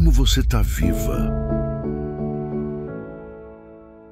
Como você está viva?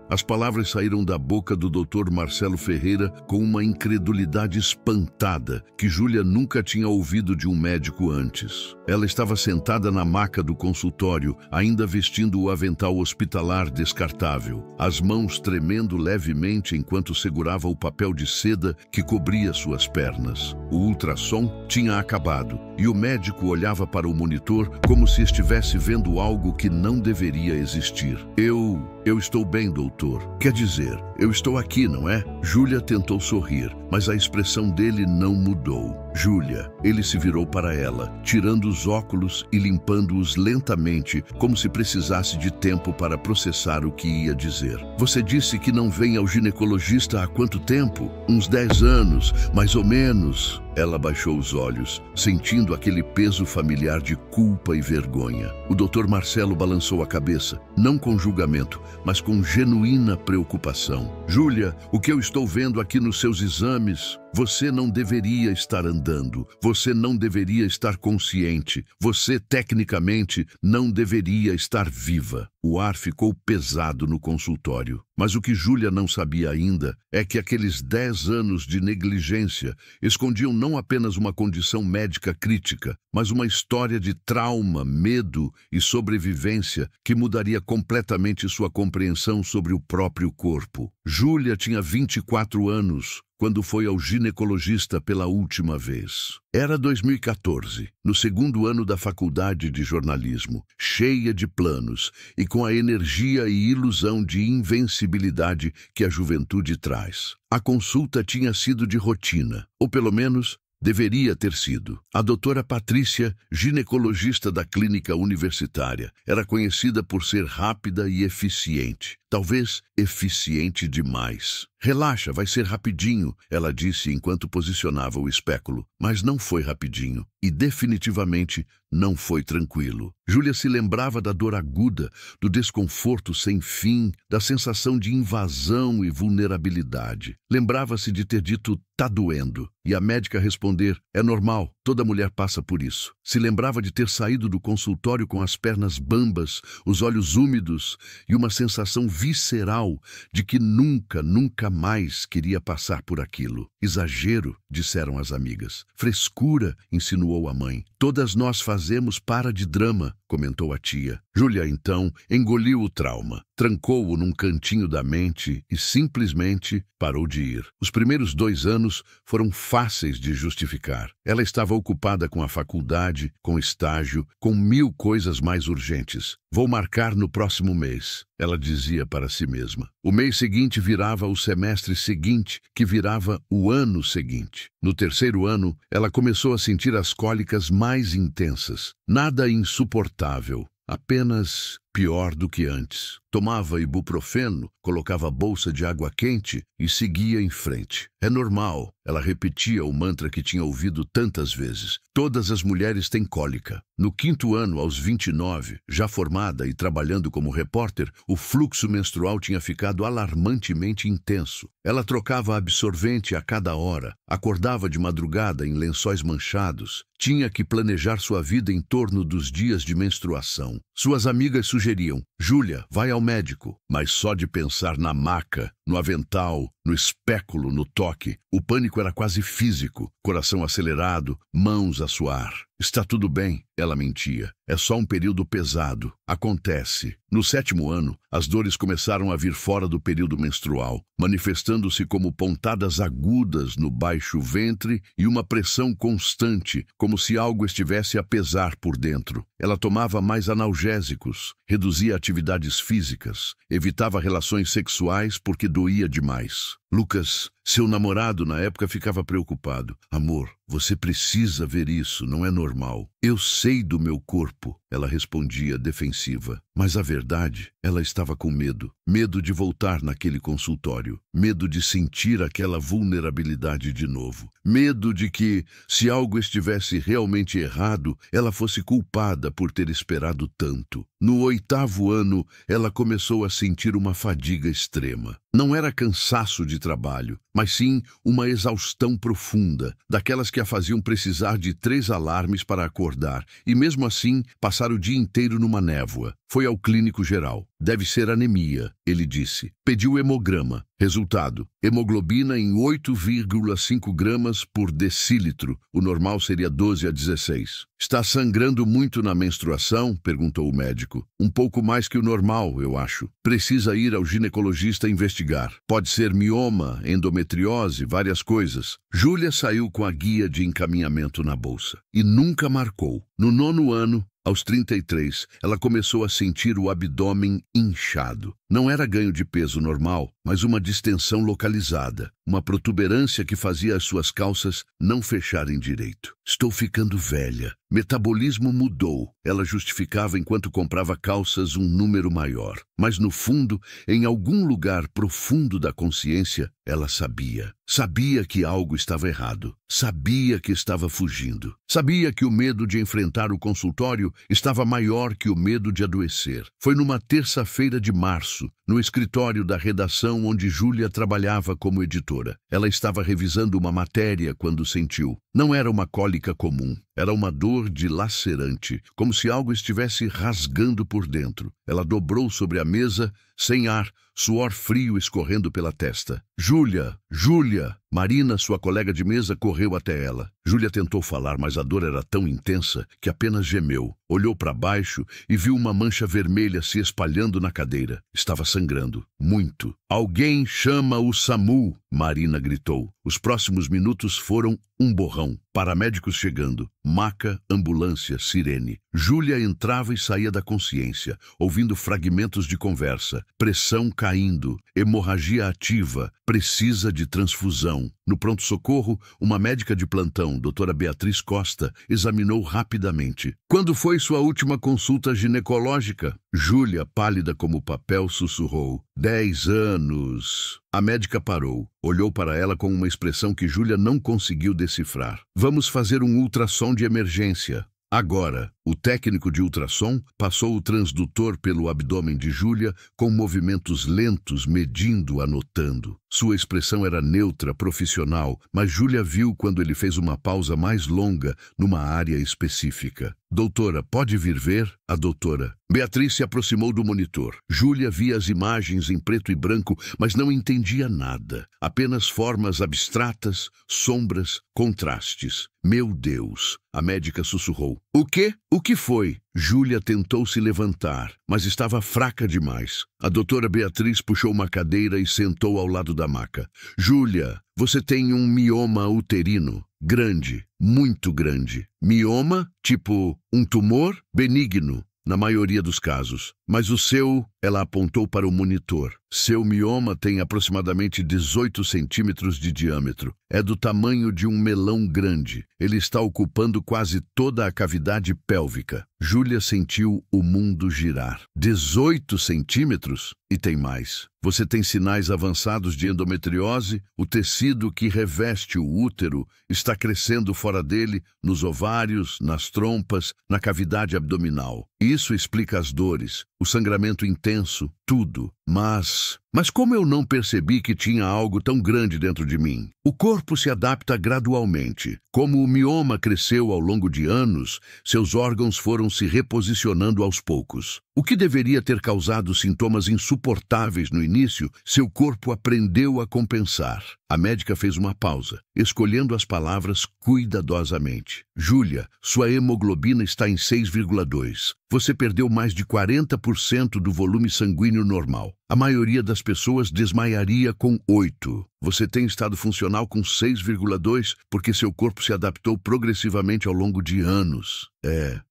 As palavras saíram da boca do Dr. Marcelo Ferreira com uma incredulidade espantada que Júlia nunca tinha ouvido de um médico antes. Ela estava sentada na maca do consultório, ainda vestindo o avental hospitalar descartável, as mãos tremendo levemente enquanto segurava o papel de seda que cobria suas pernas. O ultrassom tinha acabado e o médico olhava para o monitor como se estivesse vendo algo que não deveria existir. Eu estou bem, doutor. Quer dizer, eu estou aqui, não é? Júlia tentou sorrir, mas a expressão dele não mudou. Júlia, ele se virou para ela, tirando os óculos e limpando-os lentamente, como se precisasse de tempo para processar o que ia dizer. Você disse que não vem ao ginecologista há quanto tempo? Uns 10 anos, mais ou menos. Ela baixou os olhos, sentindo aquele peso familiar de culpa e vergonha. O Dr. Marcelo balançou a cabeça, não com julgamento, mas com genuína preocupação. Júlia, o que eu estou vendo aqui nos seus exames, você não deveria estar andando, você não deveria estar consciente, você, tecnicamente, não deveria estar viva. O ar ficou pesado no consultório, mas o que Júlia não sabia ainda é que aqueles 10 anos de negligência escondiam não apenas uma condição médica crítica, mas uma história de trauma, medo e sobrevivência que mudaria completamente sua compreensão sobre o próprio corpo. Júlia tinha 24 anos quando foi ao ginecologista pela última vez. Era 2014, no segundo ano da faculdade de jornalismo, cheia de planos e com a energia e ilusão de invencibilidade que a juventude traz. A consulta tinha sido de rotina, ou pelo menos deveria ter sido. A doutora Patrícia, ginecologista da clínica universitária, era conhecida por ser rápida e eficiente. Talvez eficiente demais. Relaxa, vai ser rapidinho, ela disse enquanto posicionava o espéculo. Mas não foi rapidinho e definitivamente não foi tranquilo. Júlia se lembrava da dor aguda, do desconforto sem fim, da sensação de invasão e vulnerabilidade. Lembrava-se de ter dito, tá doendo, e a médica responder, é normal, toda mulher passa por isso. Se lembrava de ter saído do consultório com as pernas bambas, os olhos úmidos e uma sensação visceral de que nunca mais queria passar por aquilo. Exagero, disseram as amigas. Frescura, insinuou a mãe. Todas nós fazemos, para de drama, comentou a tia. Júlia, então, engoliu o trauma, trancou-o num cantinho da mente e simplesmente parou de ir. Os primeiros 2 anos foram fáceis de justificar. Ela estava ocupada com a faculdade, com estágio, com 1000 coisas mais urgentes. Vou marcar no próximo mês, ela dizia para si mesma. O mês seguinte virava o semestre seguinte, que virava o ano seguinte. No 3º ano, ela começou a sentir as cólicas mais intensas. Nada insuportável, apenas pior do que antes. Tomava ibuprofeno, colocava a bolsa de água quente e seguia em frente. É normal, ela repetia o mantra que tinha ouvido tantas vezes. Todas as mulheres têm cólica. No 5º ano, aos 29, já formada e trabalhando como repórter, o fluxo menstrual tinha ficado alarmantemente intenso. Ela trocava absorvente a cada hora, acordava de madrugada em lençóis manchados, tinha que planejar sua vida em torno dos dias de menstruação. Suas amigas sugeriam, Júlia, vai ao médico. Mas só de pensar na maca, no avental, no espéculo, no toque, o pânico era quase físico, coração acelerado, mãos a suar. Está tudo bem, ela mentia. É só um período pesado. Acontece. No 7º ano, as dores começaram a vir fora do período menstrual, manifestando-se como pontadas agudas no baixo ventre e uma pressão constante, como se algo estivesse a pesar por dentro. Ela tomava mais analgésicos, reduzia atividades físicas, evitava relações sexuais porque doía demais. Lucas, seu namorado na época, ficava preocupado. Amor, você precisa ver isso, não é normal. Eu sei do meu corpo, ela respondia defensiva. Mas a verdade, ela estava com medo. Medo de voltar naquele consultório. Medo de sentir aquela vulnerabilidade de novo. Medo de que, se algo estivesse realmente errado, ela fosse culpada por ter esperado tanto. No 8º ano, ela começou a sentir uma fadiga extrema. Não era cansaço de trabalho, mas sim uma exaustão profunda, daquelas que a faziam precisar de 3 alarmes para acordar acordar e, mesmo assim, passar o dia inteiro numa névoa. Foi ao clínico geral. Deve ser anemia, ele disse. Pediu hemograma. Resultado: hemoglobina em 8,5 gramas por decilitro. O normal seria 12 a 16. Está sangrando muito na menstruação? Perguntou o médico. Um pouco mais que o normal, eu acho. Precisa ir ao ginecologista investigar. Pode ser mioma, endometriose, várias coisas. Júlia saiu com a guia de encaminhamento na bolsa. E nunca marcou. No 9º ano, aos 33, ela começou a sentir o abdômen inchado. Não era ganho de peso normal, mas uma distensão localizada, uma protuberância que fazia as suas calças não fecharem direito. Estou ficando velha. Metabolismo mudou. Ela justificava enquanto comprava calças um número maior. Mas no fundo, em algum lugar profundo da consciência, ela sabia. Sabia que algo estava errado. Sabia que estava fugindo. Sabia que o medo de enfrentar o consultório estava maior que o medo de adoecer. Foi numa terça-feira de março, no escritório da redação onde Júlia trabalhava como editora. Ela estava revisando uma matéria quando sentiu. Não era uma cólica comum. Era uma dor dilacerante, como se algo estivesse rasgando por dentro. Ela dobrou sobre a mesa, sem ar, suor frio escorrendo pela testa. Júlia! Júlia! Marina, sua colega de mesa, correu até ela. Júlia tentou falar, mas a dor era tão intensa que apenas gemeu. Olhou para baixo e viu uma mancha vermelha se espalhando na cadeira. Estava sangrando. Muito. Alguém chama o SAMU! Marina gritou. Os próximos minutos foram um borrão. Paramédicos chegando. Maca, ambulância, sirene. Júlia entrava e saía da consciência, ouvindo fragmentos de conversa. Pressão caindo. Hemorragia ativa. Precisa de transfusão. No pronto-socorro, uma médica de plantão, doutora Beatriz Costa, examinou rapidamente. Quando foi sua última consulta ginecológica? Júlia, pálida como papel, sussurrou. 10 anos. A médica parou. Olhou para ela com uma expressão que Júlia não conseguiu decifrar. Vamos fazer um ultrassom de emergência. Agora, o técnico de ultrassom passou o transdutor pelo abdômen de Júlia com movimentos lentos, medindo, anotando. Sua expressão era neutra, profissional, mas Júlia viu quando ele fez uma pausa mais longa numa área específica. Doutora, pode vir ver? A doutora. Beatriz se aproximou do monitor. Júlia via as imagens em preto e branco, mas não entendia nada. Apenas formas abstratas, sombras, contrastes. Meu Deus! A médica sussurrou. O quê? O que foi? Júlia tentou se levantar, mas estava fraca demais. A doutora Beatriz puxou uma cadeira e sentou ao lado da maca. Júlia, você tem um mioma uterino. Grande, muito grande. Mioma, tipo um tumor benigno, na maioria dos casos. Mas o seu, ela apontou para o monitor. Seu mioma tem aproximadamente 18 centímetros de diâmetro. É do tamanho de um melão grande. Ele está ocupando quase toda a cavidade pélvica. Júlia sentiu o mundo girar. 18 centímetros? E tem mais. Você tem sinais avançados de endometriose? O tecido que reveste o útero está crescendo fora dele, nos ovários, nas trompas, na cavidade abdominal. Isso explica as dores, o sangramento intenso, tudo. Mas como eu não percebi que tinha algo tão grande dentro de mim? O corpo se adapta gradualmente. Como o mioma cresceu ao longo de anos, seus órgãos foram se reposicionando aos poucos. O que deveria ter causado sintomas insuportáveis no início, seu corpo aprendeu a compensar. A médica fez uma pausa, escolhendo as palavras cuidadosamente. Júlia, sua hemoglobina está em 6,2. Você perdeu mais de 40% do volume sanguíneo normal. A maioria das pessoas desmaiaria com 8. Você tem estado funcional com 6,2 porque seu corpo se adaptou progressivamente ao longo de anos.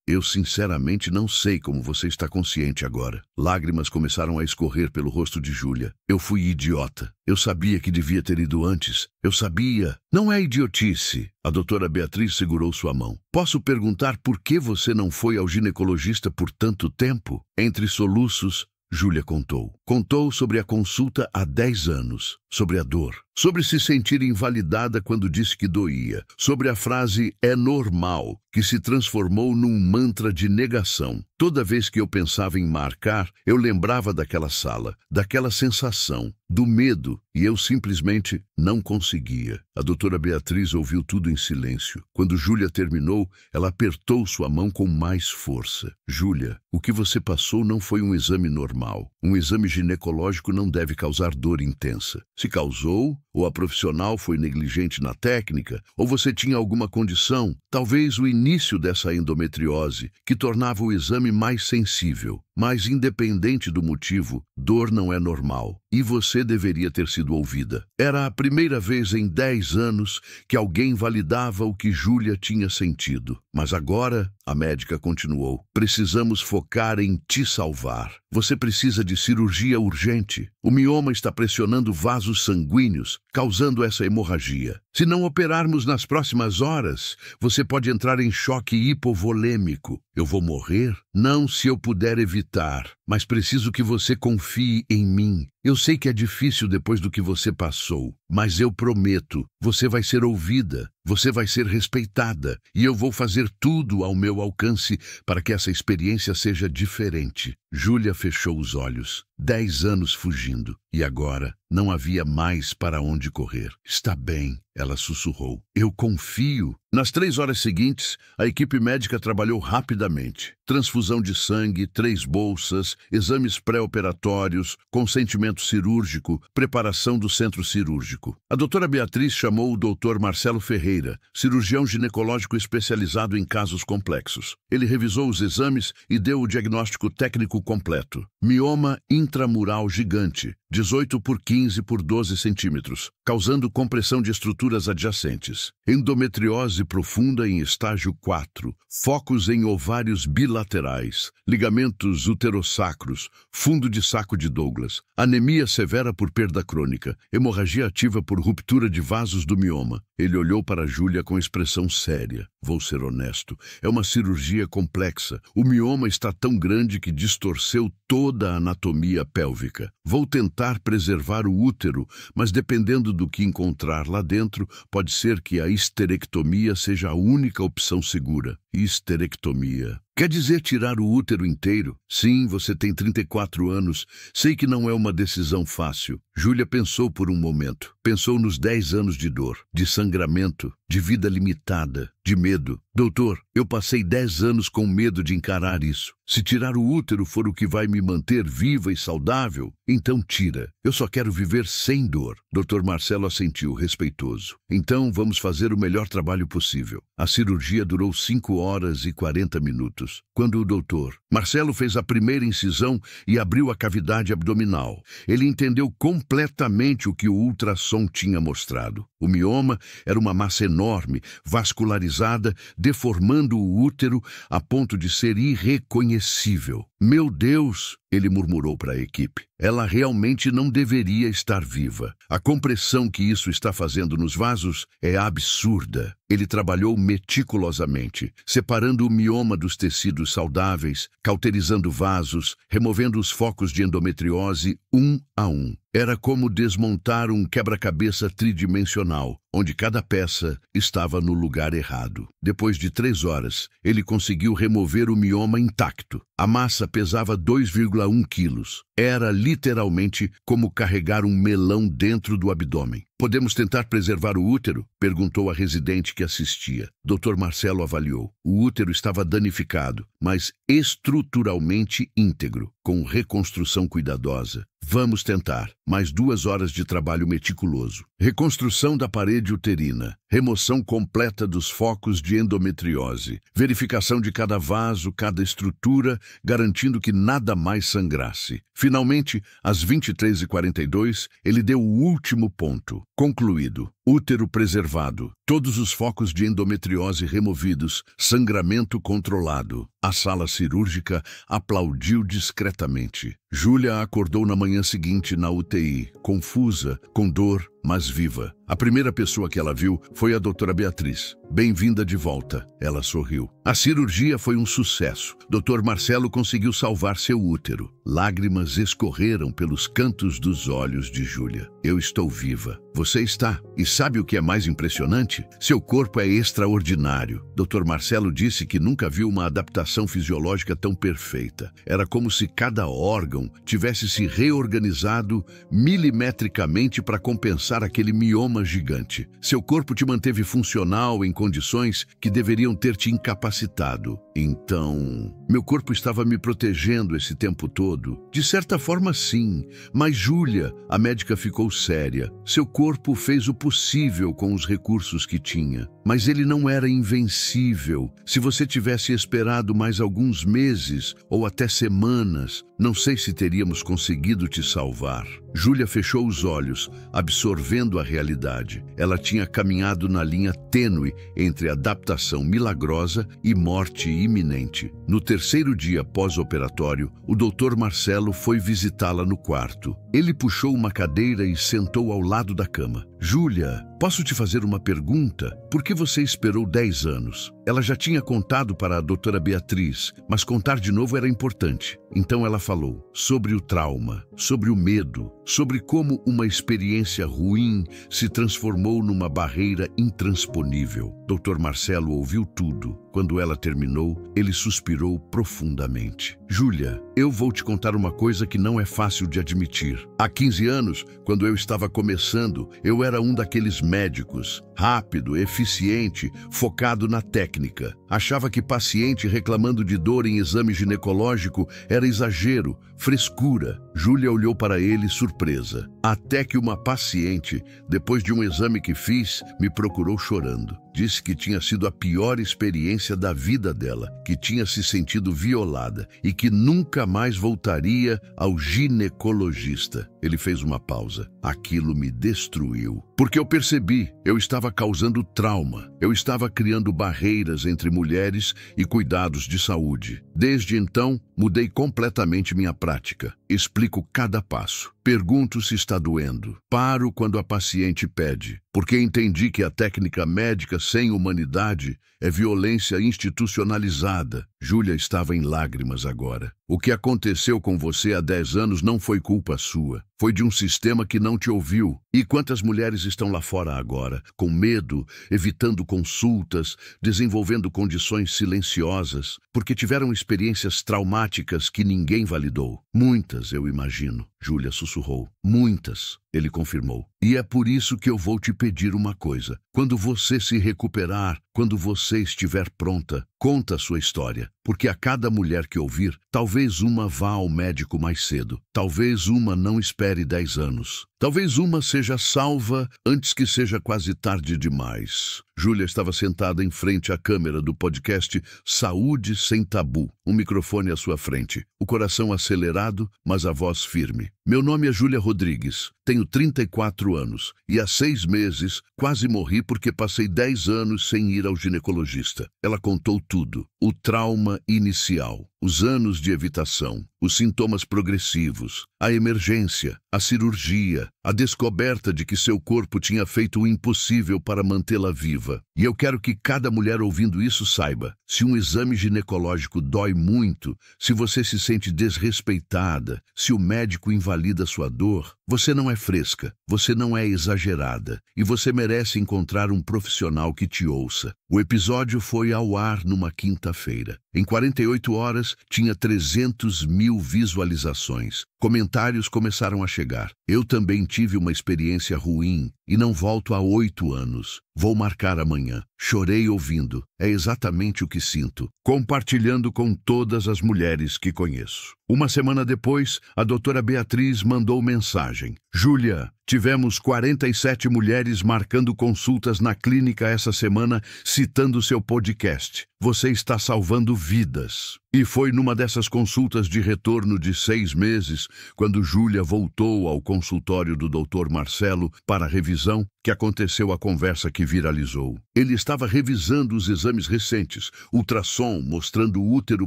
Eu sinceramente não sei como você está consciente agora. Lágrimas começaram a escorrer pelo rosto de Júlia. Eu fui idiota. Eu sabia que devia ter ido antes. Eu sabia. Não é idiotice. A doutora Beatriz segurou sua mão. Posso perguntar por que você não foi ao ginecologista por tanto tempo? Entre soluços, Júlia contou. Contou sobre a consulta há 10 anos, sobre a dor, sobre se sentir invalidada quando disse que doía, sobre a frase "é normal", que se transformou num mantra de negação. Toda vez que eu pensava em marcar, eu lembrava daquela sala, daquela sensação, do medo, e eu simplesmente não conseguia. A doutora Beatriz ouviu tudo em silêncio. Quando Júlia terminou, ela apertou sua mão com mais força. Júlia, o que você passou não foi um exame normal. Um exame ginecológico não deve causar dor intensa. Se causou, ou a profissional foi negligente na técnica, ou você tinha alguma condição, talvez o início dessa endometriose, que tornava o exame mais sensível. Mas, independente do motivo, dor não é normal. E você deveria ter sido ouvida. Era a primeira vez em 10 anos que alguém validava o que Júlia tinha sentido. Mas agora, a médica continuou, precisamos focar em te salvar. Você precisa de cirurgia urgente. O mioma está pressionando vasos sanguíneos, causando essa hemorragia. Se não operarmos nas próximas horas, você pode entrar em choque hipovolêmico. Eu vou morrer? Não, se eu puder evitar. Mas preciso que você confie em mim. Eu sei que é difícil depois do que você passou, mas eu prometo, você vai ser ouvida, você vai ser respeitada, e eu vou fazer tudo ao meu alcance para que essa experiência seja diferente. Júlia fechou os olhos, 10 anos fugindo, e agora não havia mais para onde correr. Está bem, ela sussurrou. Eu confio. Nas 3 horas seguintes, a equipe médica trabalhou rapidamente. Transfusão de sangue, 3 bolsas, exames pré-operatórios, consentimento cirúrgico, preparação do centro cirúrgico. A doutora Beatriz chamou o doutor Marcelo Ferreira, cirurgião ginecológico especializado em casos complexos. Ele revisou os exames e deu o diagnóstico técnico completo. Mioma intramural gigante, 18 por 15 por 12 centímetros, causando compressão de estruturas adjacentes. Endometriose profunda em estágio 4, focos em ovários bilaterais, ligamentos uterossacros, fundo de saco de Douglas, anemia severa por perda crônica, hemorragia ativa por ruptura de vasos do mioma. Ele olhou para Júlia com expressão séria. Vou ser honesto, é uma cirurgia complexa. O mioma está tão grande que distorceu toda a anatomia pélvica. Vou tentar preservar o útero, mas dependendo do que encontrar lá dentro, pode ser que a histerectomia seja a única opção segura. Histerectomia. Quer dizer tirar o útero inteiro? Sim, você tem 34 anos. Sei que não é uma decisão fácil. Júlia pensou por um momento. Pensou nos 10 anos de dor, de sangramento, de vida limitada, de medo. Doutor, eu passei 10 anos com medo de encarar isso. Se tirar o útero for o que vai me manter viva e saudável, então tira. Eu só quero viver sem dor. Dr. Marcelo assentiu, respeitoso. Então vamos fazer o melhor trabalho possível. A cirurgia durou 5 horas e 40 minutos. Quando o doutor Marcelo fez a primeira incisão e abriu a cavidade abdominal, ele entendeu completamente o que o ultrassom tinha mostrado. O mioma era uma massa enorme, vascularizada, deformando o útero a ponto de ser irreconhecível. Meu Deus! Ele murmurou para a equipe. Ela realmente não deveria estar viva. A compressão que isso está fazendo nos vasos é absurda. Ele trabalhou meticulosamente, separando o mioma dos tecidos saudáveis, cauterizando vasos, removendo os focos de endometriose um a um. Era como desmontar um quebra-cabeça tridimensional, onde cada peça estava no lugar errado. Depois de 3 horas, ele conseguiu remover o mioma intacto. A massa pesava 2,1 quilos. Era literalmente como carregar um melão dentro do abdômen. Podemos tentar preservar o útero? Perguntou a residente que assistia. Dr. Marcelo avaliou. O útero estava danificado, mas estruturalmente íntegro, com reconstrução cuidadosa. Vamos tentar. Mais 2 horas de trabalho meticuloso. Reconstrução da parede uterina. Remoção completa dos focos de endometriose. Verificação de cada vaso, cada estrutura, garantindo que nada mais sangrasse. Finalmente, às 23h42, ele deu o último ponto. Concluído. Útero preservado. Todos os focos de endometriose removidos. Sangramento controlado. A sala cirúrgica aplaudiu discretamente. Júlia acordou na manhã seguinte na UTI, confusa, com dor, mas viva. A primeira pessoa que ela viu foi a doutora Beatriz. Bem-vinda de volta. Ela sorriu. A cirurgia foi um sucesso. Dr. Marcelo conseguiu salvar seu útero. Lágrimas escorreram pelos cantos dos olhos de Júlia. Eu estou viva. Você está. E sabe o que é mais impressionante? Seu corpo é extraordinário. Dr. Marcelo disse que nunca viu uma adaptação fisiológica tão perfeita. Era como se cada órgão tivesse se reorganizado milimetricamente para compensar aquele mioma gigante. Seu corpo te manteve funcional em condições que deveriam ter te incapacitado. Então, meu corpo estava me protegendo esse tempo todo? De certa forma, sim. Mas, Júlia, a médica ficou séria. Seu corpo fez o possível com os recursos que tinha. Mas ele não era invencível. Se você tivesse esperado mais alguns meses ou até semanas, não sei se teríamos conseguido te salvar. Júlia fechou os olhos, absorvendo a realidade. Ela tinha caminhado na linha tênue entre adaptação milagrosa e morte iminente. No terceiro dia pós-operatório, o Dr. Marcelo foi visitá-la no quarto. Ele puxou uma cadeira e sentou ao lado da cama. Júlia, posso te fazer uma pergunta? Por que você esperou 10 anos? Ela já tinha contado para a doutora Beatriz, mas contar de novo era importante. Então ela falou sobre o trauma, sobre o medo, sobre como uma experiência ruim se transformou numa barreira intransponível. Dr. Marcelo ouviu tudo. Quando ela terminou, ele suspirou profundamente. Júlia, eu vou te contar uma coisa que não é fácil de admitir. Há 15 anos, quando eu estava começando, eu era um daqueles médicos, rápido, eficiente, focado na técnica. Achava que paciente reclamando de dor em exame ginecológico era exagero, frescura. Júlia olhou para ele surpresa. Até que uma paciente, depois de um exame que fiz, me procurou chorando. Disse que tinha sido a pior experiência da vida dela, que tinha se sentido violada e que nunca mais voltaria ao ginecologista. Ele fez uma pausa. Aquilo me destruiu. Porque eu percebi, eu estava causando trauma. Eu estava criando barreiras entre mulheres e cuidados de saúde. Desde então, mudei completamente minha prática. Explico cada passo. Pergunto se está doendo. Paro quando a paciente pede, porque entendi que a técnica médica sem humanidade é violência institucionalizada. Júlia estava em lágrimas agora. O que aconteceu com você há 10 anos não foi culpa sua. Foi de um sistema que não te ouviu. E quantas mulheres estão lá fora agora, com medo, evitando consultas, desenvolvendo condições silenciosas, porque tiveram experiências traumáticas que ninguém validou? Muitas, eu imagino. Júlia sussurrou. Muitas, ele confirmou. E é por isso que eu vou te pedir uma coisa. Quando você se recuperar, quando você estiver pronta, conta a sua história. Porque a cada mulher que ouvir, talvez uma vá ao médico mais cedo. Talvez uma não espere 10 anos. Talvez uma seja salva antes que seja quase tarde demais. Júlia estava sentada em frente à câmera do podcast Saúde Sem Tabu, um microfone à sua frente, o coração acelerado, mas a voz firme. Meu nome é Júlia Rodrigues, tenho 34 anos e há 6 meses quase morri porque passei 10 anos sem ir ao ginecologista. Ela contou tudo, o trauma inicial, os anos de evitação, os sintomas progressivos, a emergência, a cirurgia, a descoberta de que seu corpo tinha feito o impossível para mantê-la viva. E eu quero que cada mulher ouvindo isso saiba, se um exame ginecológico dói muito, se você se sente desrespeitada, se o médico invalida sua dor, você não é fresca, você não é exagerada, e você merece encontrar um profissional que te ouça. O episódio foi ao ar numa quinta-feira. Em 48 horas, tinha 300 mil visualizações. Comentários começaram a chegar. Eu também tive uma experiência ruim e não volto há 8 anos. Vou marcar amanhã. Chorei ouvindo. É exatamente o que sinto. Compartilhando com todas as mulheres que conheço. Uma semana depois, a doutora Beatriz mandou mensagem. Júlia, tivemos 47 mulheres marcando consultas na clínica essa semana, citando seu podcast. Você está salvando vidas. E foi numa dessas consultas de retorno de 6 meses, quando Júlia voltou ao consultório do Dr. Marcelo para a revisão, que aconteceu a conversa que viralizou. Ele estava revisando os exames recentes, ultrassom mostrando o útero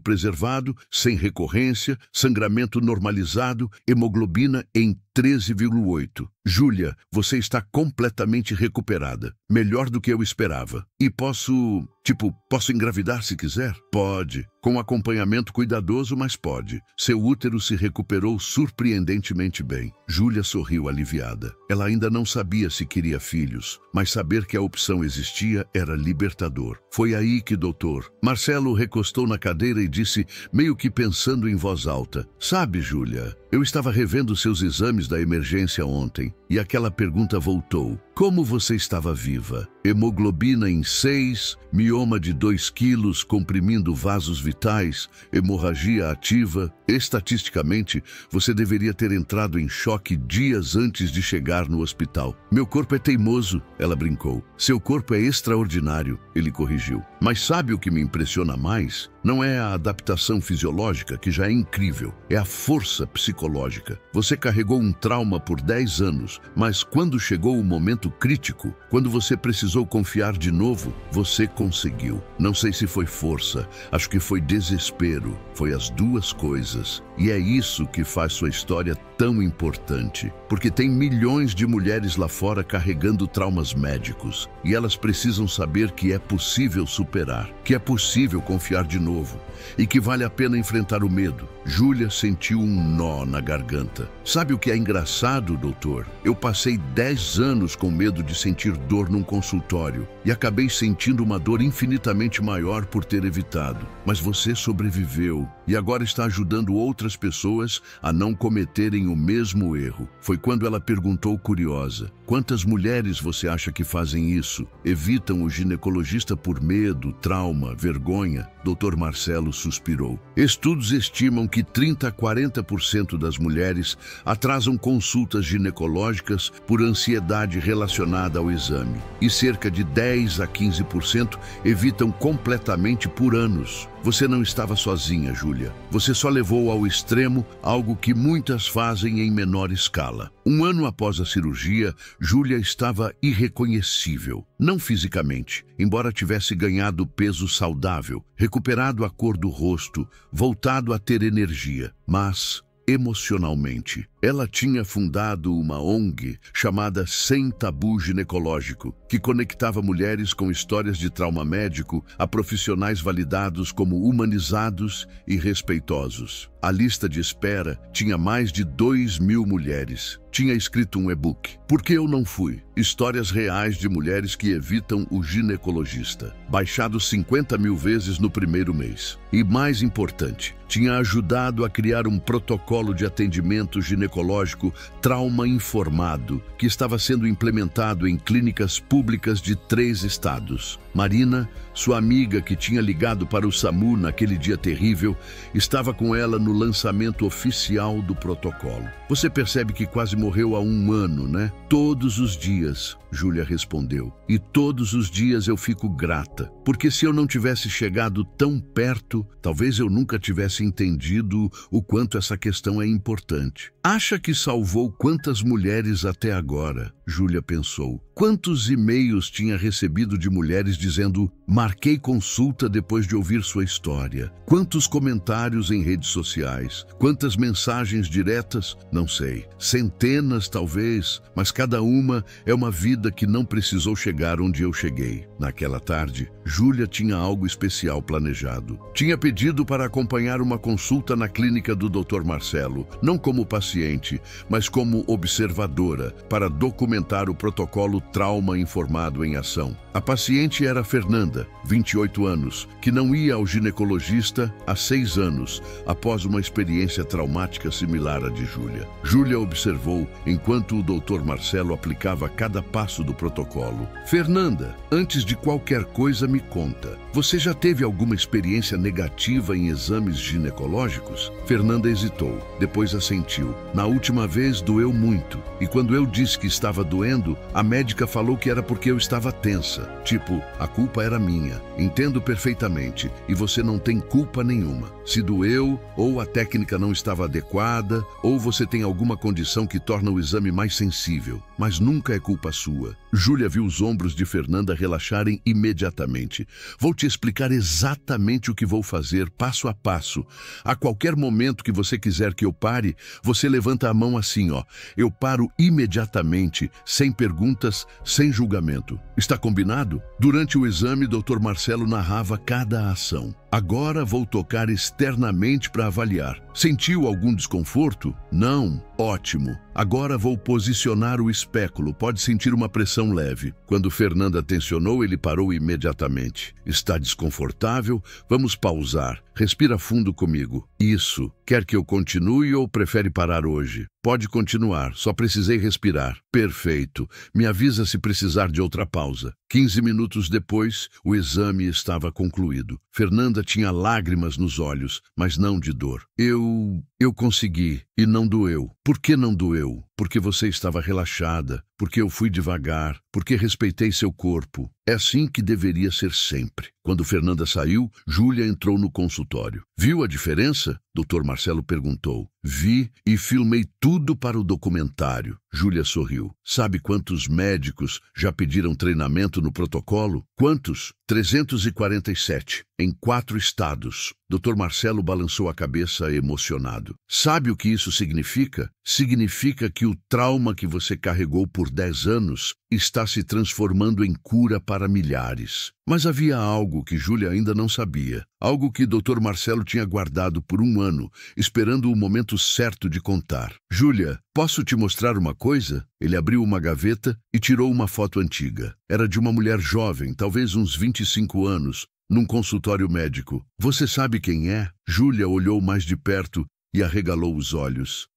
preservado, sem recorrência, sangramento normalizado, hemoglobina em 13,8. Júlia, você está completamente recuperada. Melhor do que eu esperava. E posso Tipo, posso engravidar se quiser? Pode. Com acompanhamento cuidadoso, mas pode. Seu útero se recuperou surpreendentemente bem. Júlia sorriu aliviada. Ela ainda não sabia se queria filhos, mas saber que a opção existia era libertador. Foi aí que Dr. Marcelo recostou na cadeira e disse, meio que pensando em voz alta, sabe, Júlia, eu estava revendo seus exames da emergência ontem e aquela pergunta voltou. Como você estava viva? Hemoglobina em 6, mioma de 2 quilos comprimindo vasos vitais, hemorragia ativa. Estatisticamente, você deveria ter entrado em choque dias antes de chegar no hospital. Meu corpo é teimoso, ela brincou. Seu corpo é extraordinário, ele corrigiu. Mas sabe o que me impressiona mais? Não é a adaptação fisiológica, que já é incrível, é a força psicológica. Você carregou um trauma por 10 anos, mas quando chegou o momento crítico, quando você precisou confiar de novo, você conseguiu. Não sei se foi força, acho que foi desespero, foi as duas coisas. E é isso que faz sua história tão importante, porque tem milhões de mulheres lá fora carregando traumas médicos, e elas precisam saber que é possível superar, que é possível confiar de novo, e que vale a pena enfrentar o medo. Júlia sentiu um nó na garganta. Sabe o que é engraçado, doutor? Eu passei 10 anos com medo de sentir dor num consultório, e acabei sentindo uma dor infinitamente maior por ter evitado. Mas você sobreviveu, e agora está ajudando outras pessoas a não cometerem o mesmo erro. Foi quando ela perguntou curiosa, quantas mulheres você acha que fazem isso? Evitam o ginecologista por medo, trauma, vergonha? Dr. Marcelo suspirou. Estudos estimam que 30 a 40% das mulheres atrasam consultas ginecológicas por ansiedade relacionada ao exame, e cerca de 10 a 15% evitam completamente por anos. Você não estava sozinha, Júlia. Você só levou ao extremo algo que muitas fazem em menor escala. Um ano após a cirurgia, Júlia estava irreconhecível. Não fisicamente, embora tivesse ganhado peso saudável, recuperado a cor do rosto, voltado a ter energia, mas emocionalmente. Ela tinha fundado uma ONG chamada Sem Tabu Ginecológico, que conectava mulheres com histórias de trauma médico a profissionais validados como humanizados e respeitosos. A lista de espera tinha mais de 2.000 mulheres. Tinha escrito um e-book. Por que eu não fui? Histórias reais de mulheres que evitam o ginecologista. Baixado 50.000 vezes no primeiro mês. E mais importante, tinha ajudado a criar um protocolo de atendimento ginecológico trauma informado, que estava sendo implementado em clínicas públicas de 3 estados. Marina, sua amiga que tinha ligado para o SAMU naquele dia terrível, estava com ela no lançamento oficial do protocolo. Você percebe que quase morreu há 1 ano, né? Todos os dias, Júlia respondeu. E todos os dias eu fico grata, porque se eu não tivesse chegado tão perto, talvez eu nunca tivesse entendido o quanto essa questão é importante. Acha que salvou quantas mulheres até agora? Júlia pensou. Quantos e-mails tinha recebido de mulheres dizendo marquei consulta depois de ouvir sua história? Quantos comentários em redes sociais? Quantas mensagens diretas? Não sei. Centenas, talvez, mas cada uma é uma vida que não precisou chegar onde eu cheguei. Naquela tarde, Júlia tinha algo especial planejado. Tinha pedido para acompanhar uma consulta na clínica do Dr. Marcelo, não como paciente, mas como observadora, para documentar o protocolo Trauma Informado em Ação. A paciente era Fernanda, 28 anos, que não ia ao ginecologista há 6 anos, após uma experiência traumática similar à de Júlia. Júlia observou enquanto o Dr. Marcelo aplicava cada passo do protocolo. Fernanda, antes de qualquer coisa me conta, você já teve alguma experiência negativa em exames ginecológicos? Fernanda hesitou, depois assentiu. Na última vez doeu muito, e quando eu disse que estava doendo, a médica falou que era porque eu estava tensa. Tipo, a culpa era minha. Entendo perfeitamente, e você não tem culpa nenhuma. Se doeu, ou a técnica não estava adequada, ou você tem alguma condição que torna o exame mais sensível. Mas nunca é culpa sua. Júlia viu os ombros de Fernanda relaxarem imediatamente. Vou te explicar exatamente o que vou fazer, passo a passo. A qualquer momento que você quiser que eu pare, você levanta a mão assim, ó. Eu paro imediatamente, sem perguntas, sem julgamento. Está combinado? Durante o exame, Dr. Dr. Marcelo narrava cada ação. Agora vou tocar externamente para avaliar. Sentiu algum desconforto? Não. Ótimo. Agora vou posicionar o espéculo. Pode sentir uma pressão leve. Quando Fernanda tensionou, ele parou imediatamente. Está desconfortável? Vamos pausar. Respira fundo comigo. Isso. Quer que eu continue ou prefere parar hoje? Pode continuar. Só precisei respirar. Perfeito. Me avisa se precisar de outra pausa. 15 minutos depois, o exame estava concluído. Fernanda tinha lágrimas nos olhos, mas não de dor. Eu consegui e não doeu. Por que não doeu? Porque você estava relaxada, porque eu fui devagar, porque respeitei seu corpo. É assim que deveria ser sempre. Quando Fernanda saiu, Júlia entrou no consultório. Viu a diferença? Dr. Marcelo perguntou. Vi e filmei tudo para o documentário. Júlia sorriu. Sabe quantos médicos já pediram treinamento no protocolo? Quantos? 347, em 4 estados. Dr. Marcelo balançou a cabeça emocionado. Sabe o que isso significa? Significa que o trauma que você carregou por 10 anos está se transformando em cura para milhares. Mas havia algo que Júlia ainda não sabia. Algo que Dr. Marcelo tinha guardado por 1 ano, esperando o momento certo de contar. Júlia, posso te mostrar uma coisa? Ele abriu uma gaveta e tirou uma foto antiga. Era de uma mulher jovem, talvez uns 25 anos, num consultório médico. Você sabe quem é? Júlia olhou mais de perto e arregalou os olhos.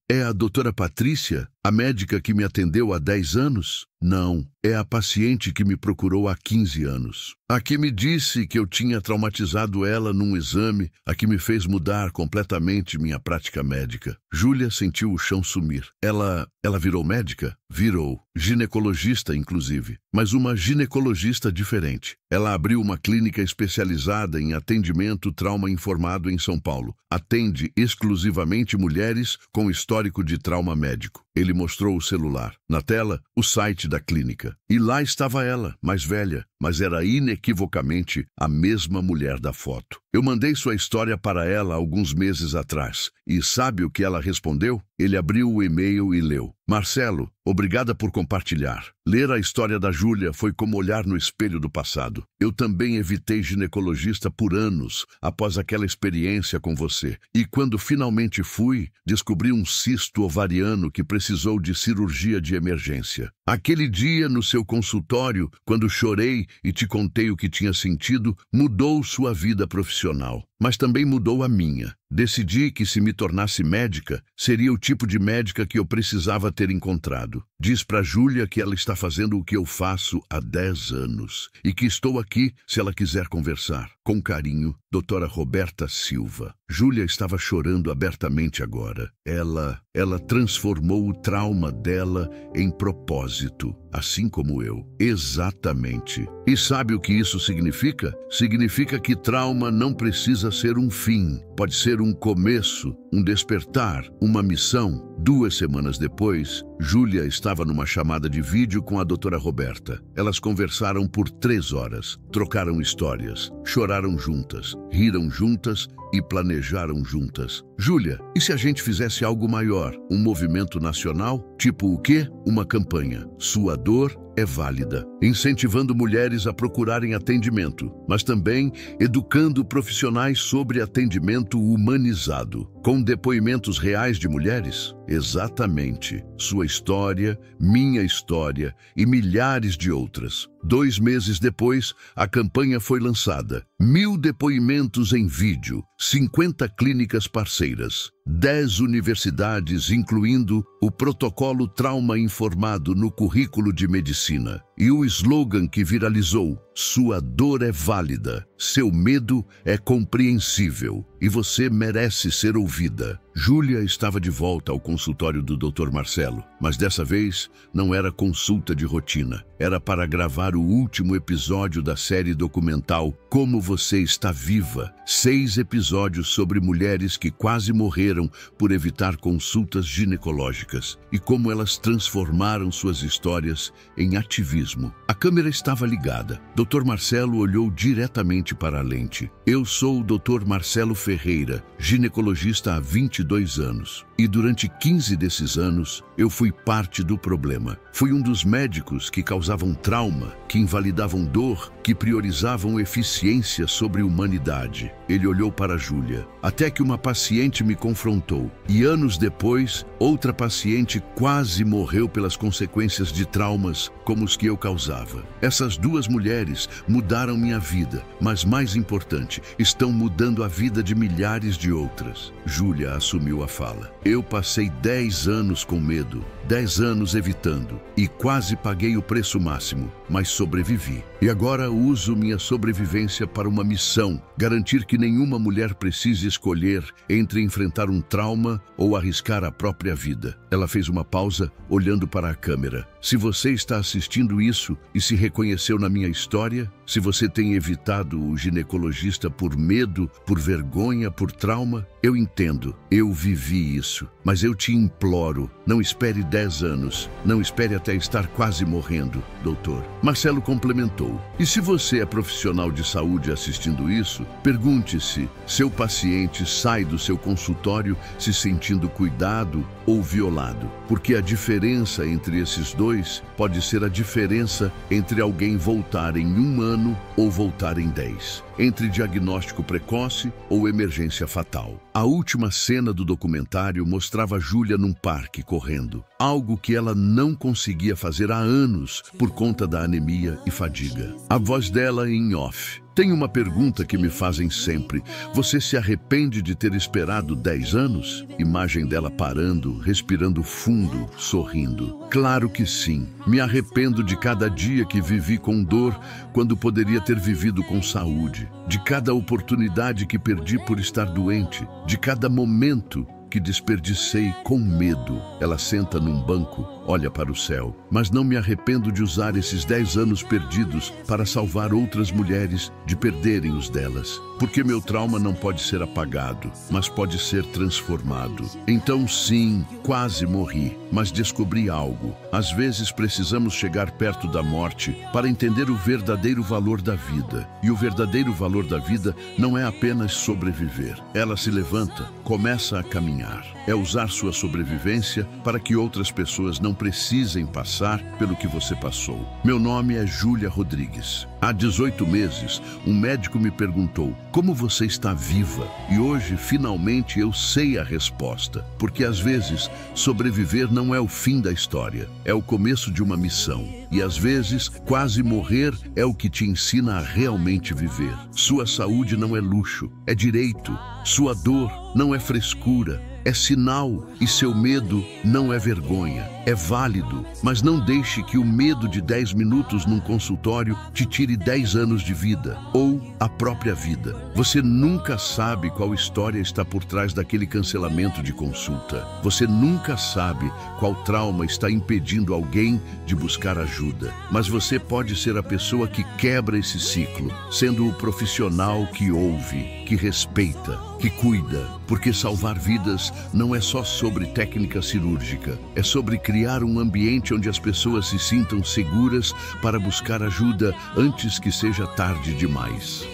É a doutora Patrícia, a médica que me atendeu há 10 anos? Não, é a paciente que me procurou há 15 anos. A que me disse que eu tinha traumatizado ela num exame, a que me fez mudar completamente minha prática médica. Júlia sentiu o chão sumir. Ela virou médica? Virou. Ginecologista, inclusive. Mas uma ginecologista diferente. Ela abriu uma clínica especializada em atendimento trauma informado em São Paulo. Atende exclusivamente mulheres com histórico de trauma médico. Ele mostrou o celular. Na tela, o site da clínica. E lá estava ela, mais velha, mas era inequivocamente a mesma mulher da foto. Eu mandei sua história para ela alguns meses atrás. E sabe o que ela respondeu? Ele abriu o e-mail e leu. Marcelo, obrigada por compartilhar. Ler a história da Júlia foi como olhar no espelho do passado. Eu também evitei ginecologista por anos após aquela experiência com você. E quando finalmente fui, descobri um cisto ovariano que precisou de cirurgia de emergência. Aquele dia no seu consultório, quando chorei e te contei o que tinha sentido, mudou sua vida profissional. Mas também mudou a minha. Decidi que se me tornasse médica, seria o tipo de médica que eu precisava ter encontrado. Diz para Júlia que ela está fazendo o que eu faço há 10 anos e que estou aqui se ela quiser conversar. Com carinho, doutora Roberta Silva. Júlia estava chorando abertamente agora. Ela transformou o trauma dela em propósito, assim como eu. Exatamente. E sabe o que isso significa? Significa que trauma não precisa ser um fim. Pode ser um começo, um despertar, uma missão. 2 semanas depois, Júlia estava numa chamada de vídeo com a doutora Roberta. Elas conversaram por 3 horas, trocaram histórias, choraram juntas, riram juntas e planejaram juntas. Júlia, e se a gente fizesse algo maior? Um movimento nacional? Tipo o quê? Uma campanha. Sua dor é válida, incentivando mulheres a procurarem atendimento, mas também educando profissionais sobre atendimento humanizado, com depoimentos reais de mulheres? Exatamente. Sua história, minha história e milhares de outras. 2 meses depois, a campanha foi lançada. 1000 depoimentos em vídeo, 50 clínicas parceiras, 10 universidades, incluindo o protocolo trauma informado no currículo de medicina. E o slogan que viralizou: sua dor é válida, seu medo é compreensível e você merece ser ouvida. Júlia estava de volta ao consultório do Dr. Marcelo, mas dessa vez não era consulta de rotina. Era para gravar o último episódio da série documental Como Você Está Viva. 6 episódios sobre mulheres que quase morreram por evitar consultas ginecológicas e como elas transformaram suas histórias em ativismo. A câmera estava ligada. Dr. Marcelo olhou diretamente lente para lente. Eu sou o Dr. Marcelo Ferreira, ginecologista há 22 anos. E durante 15 desses anos, eu fui parte do problema. Fui um dos médicos que causavam trauma, que invalidavam dor, que priorizavam eficiência sobre humanidade. Ele olhou para Júlia, até que uma paciente me confrontou. E anos depois, outra paciente quase morreu pelas consequências de traumas como os que eu causava. Essas duas mulheres mudaram minha vida, mas mais importante, estão mudando a vida de milhares de outras. Júlia assumiu a fala. Eu passei 10 anos com medo, 10 anos evitando, e quase paguei o preço máximo, mas sobrevivi. E agora uso minha sobrevivência para uma missão: garantir que nenhuma mulher precise escolher entre enfrentar um trauma ou arriscar a própria vida. Ela fez uma pausa, olhando para a câmera. Se você está assistindo isso e se reconheceu na minha história, se você tem evitado o ginecologista por medo, por vergonha, por trauma, eu entendo, eu vivi isso. Mas eu te imploro, não espere 10 anos, não espere até estar quase morrendo, doutor. Marcelo complementou. E se você é profissional de saúde assistindo isso, pergunte-se: seu paciente sai do seu consultório se sentindo cuidado ou violado? Porque a diferença entre esses dois pode ser a diferença entre alguém voltar em 1 ano ou voltar em 10. Entre diagnóstico precoce ou emergência fatal. A última cena do documentário mostrava Júlia num parque correndo, algo que ela não conseguia fazer há anos por conta da anemia e fadiga. A voz dela em off. Tem uma pergunta que me fazem sempre: você se arrepende de ter esperado 10 anos? Imagem dela parando, respirando fundo, sorrindo. Claro que sim. Me arrependo de cada dia que vivi com dor, quando poderia ter vivido com saúde. De cada oportunidade que perdi por estar doente. De cada momento que desperdicei com medo. Ela senta num banco, olha para o céu. Mas não me arrependo de usar esses 10 anos perdidos para salvar outras mulheres de perderem os delas. Porque meu trauma não pode ser apagado, mas pode ser transformado. Então sim, quase morri, mas descobri algo. Às vezes precisamos chegar perto da morte para entender o verdadeiro valor da vida. E o verdadeiro valor da vida não é apenas sobreviver. Ela se levanta, começa a caminhar. É usar sua sobrevivência para que outras pessoas não precisem passar pelo que você passou. Meu nome é Júlia Rodrigues. Há 18 meses, um médico me perguntou: como você está viva? E hoje, finalmente, eu sei a resposta. Porque às vezes, sobreviver não é o fim da história, é o começo de uma missão. E às vezes, quase morrer é o que te ensina a realmente viver. Sua saúde não é luxo, é direito. Sua dor não é frescura, é sinal. E seu medo não é vergonha, é válido. Mas não deixe que o medo de 10 minutos num consultório te tire 10 anos de vida, ou a própria vida. Você nunca sabe qual história está por trás daquele cancelamento de consulta. Você nunca sabe qual trauma está impedindo alguém de buscar ajuda. Mas você pode ser a pessoa que quebra esse ciclo, sendo o profissional que ouve, que respeita, que cuida. Porque salvar vidas não é só sobre técnica cirúrgica, é sobre criar um ambiente onde as pessoas se sintam seguras para buscar ajuda antes que seja tarde demais.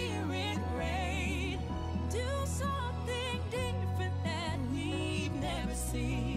Do something different that we've never seen.